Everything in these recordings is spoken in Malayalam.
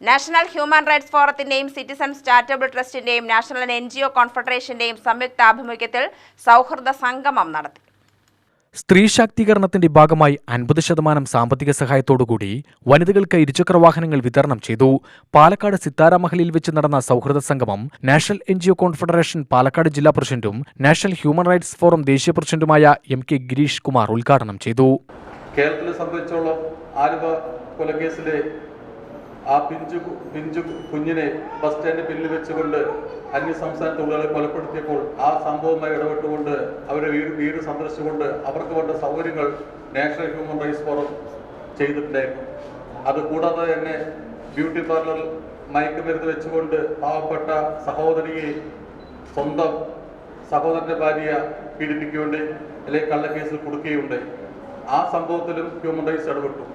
നാഷണൽ ഹ്യൂമൻ റൈറ്റ്സ് ഫോറത്തിന്റെയും സിറ്റിസൺസ് ചാരിറ്റബിൾ ട്രസ്റ്റിന്റെയും നാഷണൽ NGO കോൺഫെഡറേഷന്റെയും സംയുക്താഭിമുഖ്യത്തിൽ സൗഹൃദ സംഗമം നടത്തി. സ്ത്രീ ശാക്തീകരണത്തിന്റെ ഭാഗമായി 50% സാമ്പത്തിക സഹായത്തോടുകൂടി വനിതകൾക്ക് ഇരുചക്രവാഹനങ്ങൾ വിതരണം ചെയ്തു. പാലക്കാട് സിത്താര മഹലിൽ വെച്ച് നടന്ന സൗഹൃദ സംഗമം നാഷണൽ NGO കോൺഫെഡറേഷൻ പാലക്കാട് ജില്ലാ പ്രസിഡന്റും നാഷണൽ ഹ്യൂമൻ റൈറ്റ്സ് ഫോറം ദേശീയ പ്രസിഡന്റുമായ MK ഗിരീഷ് കുമാർ ഉദ്ഘാടനം ചെയ്തു. കേരളത്തിലെ സംബന്ധിച്ചോളം ആലുവ കൊലക്കേസിലെ ആ പിഞ്ചു കുഞ്ഞിനെ ബസ് സ്റ്റാൻഡ് പിന്നിൽ വെച്ചുകൊണ്ട് അന്യസംസ്ഥാന തൊഴിലാളികളെ കൊലപ്പെടുത്തിയപ്പോൾ ആ സംഭവവുമായി ഇടപെട്ടുകൊണ്ട് അവരുടെ വീട് സന്ദർശിച്ചുകൊണ്ട് അവർക്ക് വേണ്ട സൗകര്യങ്ങൾ നാഷണൽ ഹ്യൂമൻ റൈറ്റ്സ് ഫോറം ചെയ്തിട്ടുണ്ടായിരുന്നു. അതുകൂടാതെ തന്നെ ബ്യൂട്ടി പാർലർ മയക്കുമരുന്ന് വെച്ചുകൊണ്ട് പാവപ്പെട്ട സഹോദരിയെ സ്വന്തം സഹോദരൻ്റെ ഭാര്യയെ പീഡിപ്പിക്കുകയുണ്ടായി, അല്ലെങ്കിൽ കള്ളക്കേസിൽ കൊടുക്കുകയുണ്ടായി. ആ സംഭവത്തിലും ഹ്യൂമൻ റൈറ്റ്സ് ഇടപെട്ടു.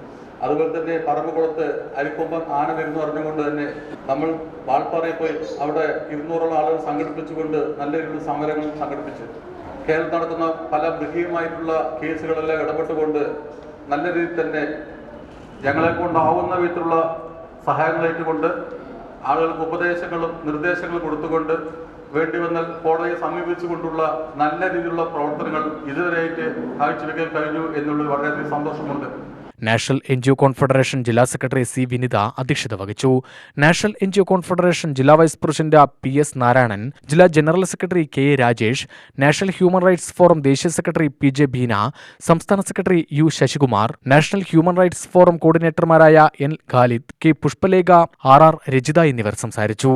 അതുപോലെ തന്നെ പറമ്പുകുളത്ത് അരിക്കൊമ്പൻ ആന വരുന്നു അറിഞ്ഞുകൊണ്ട് തന്നെ നമ്മൾ വാൾപ്പാറയിൽ പോയി അവിടെ 200ഓളം ആളുകൾ സംഘടിപ്പിച്ചുകൊണ്ട് നല്ല രീതിയിലുള്ള സമരങ്ങൾ സംഘടിപ്പിച്ചു. കേരളത്തിൽ നടക്കുന്ന പല മൃഗീയമായിട്ടുള്ള കേസുകളെല്ലാം ഇടപെട്ടുകൊണ്ട് നല്ല രീതിയിൽ തന്നെ ഞങ്ങളെ കൊണ്ടാവുന്ന വിധത്തിലുള്ള സഹായങ്ങളേറ്റുകൊണ്ട് ആളുകൾക്ക് ഉപദേശങ്ങളും നിർദ്ദേശങ്ങളും കൊടുത്തുകൊണ്ട് വേണ്ടി വന്നാൽ കോടതിയെ സമീപിച്ചുകൊണ്ടുള്ള നല്ല രീതിയിലുള്ള പ്രവർത്തനങ്ങൾ ഇതുവരെയായിട്ട് കാഴ്ചവെക്കാൻ കഴിഞ്ഞു എന്നുള്ളത് വളരെയധികം സന്തോഷമുണ്ട്. നാഷണൽ NGO കോൺഫെഡറേഷൻ ജില്ലാ സെക്രട്ടറി C. വിനിത അധ്യക്ഷത വഹിച്ചു. നാഷണൽ NGO കോൺഫെഡറേഷൻ ജില്ലാ വൈസ് പ്രസിഡന്റ് PS. നാരായണൻ, ജില്ലാ general secretary KA. Rajesh, national human rights forum ദേശീയ സെക്രട്ടറി PJ. ബീന, സംസ്ഥാന secretary U. Sasikumar, national human rights forum കോർഡിനേറ്റർമാരായ N. Khalid, K. Pushpalekha, RR. Rajitha എന്നിവർ സംസാരിച്ചു.